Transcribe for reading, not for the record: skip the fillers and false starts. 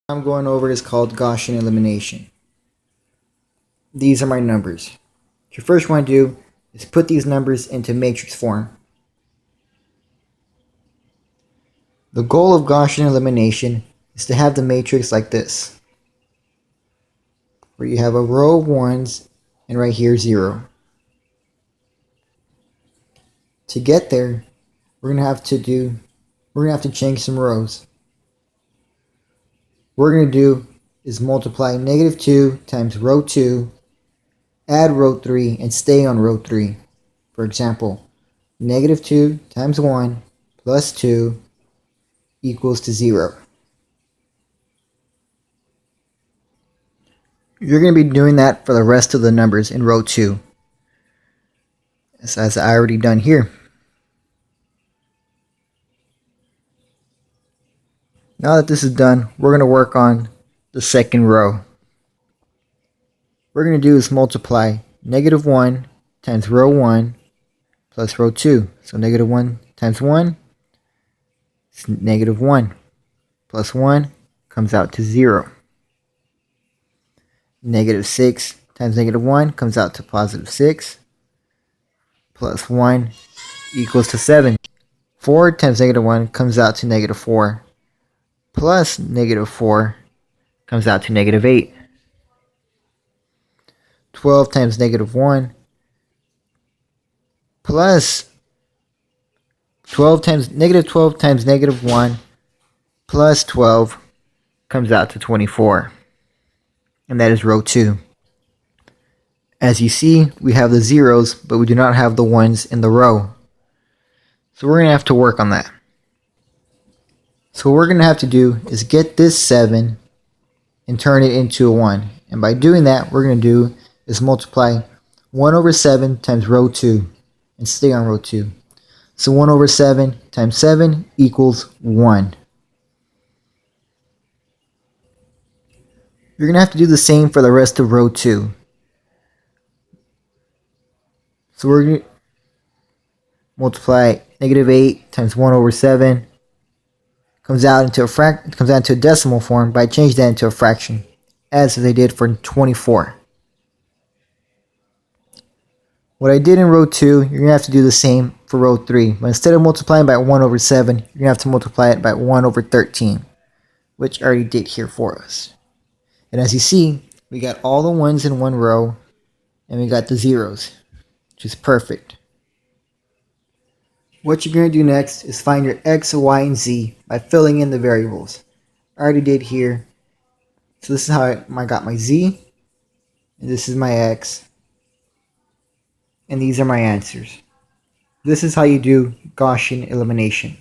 I'm going over is called Gaussian Elimination. These are my numbers. What you first want to do is put these numbers into matrix form. The goal of Gaussian Elimination is to have the matrix like this, where you have a row of ones and right here 0. To get there, we're gonna have to change some rows. What we're gonna do is multiply -2 times row 2, add row 3, and stay on row 3. For example, -2 times 1 plus 2 equals to 0. You're going to be doing that for the rest of the numbers in row 2, as I already done here. Now that this is done, we're going to work on the second row. What we're going to do is multiply -1 times row 1 plus row 2. So -1 times 1 is -1 plus 1 comes out to 0. -6 times -1 comes out to +6 plus 1 equals to 7. 4 times -1 comes out to -4 plus -4 comes out to -8. 12 times -1 plus 12 times -1 plus 12 comes out to 24. And that is row 2. As you see, we have the zeros, but we do not have the ones in the row. So we're going to have to work on that. So what we're going to have to do is get this 7 and turn it into a 1. And by doing that, what we're going to do is multiply 1 over 7 times row 2 and stay on row 2. So 1 over 7 times 7 equals 1. You're going to have to do the same for the rest of row 2. So we're going to multiply -8 times 1 over 7 comes out into a decimal form, but I changed that into a fraction, as they did for 24. What I did in row 2, you're going to have to do the same for row 3. But instead of multiplying by 1 over 7, you're going to have to multiply it by 1 over 13, which I already did here for us. And as you see, we got all the ones in one row, and we got the zeros, which is perfect. What you're going to do next is find your x, y, and z by filling in the variables. I already did here. So this is how I got my z, and this is my x, and these are my answers. This is how you do Gaussian elimination.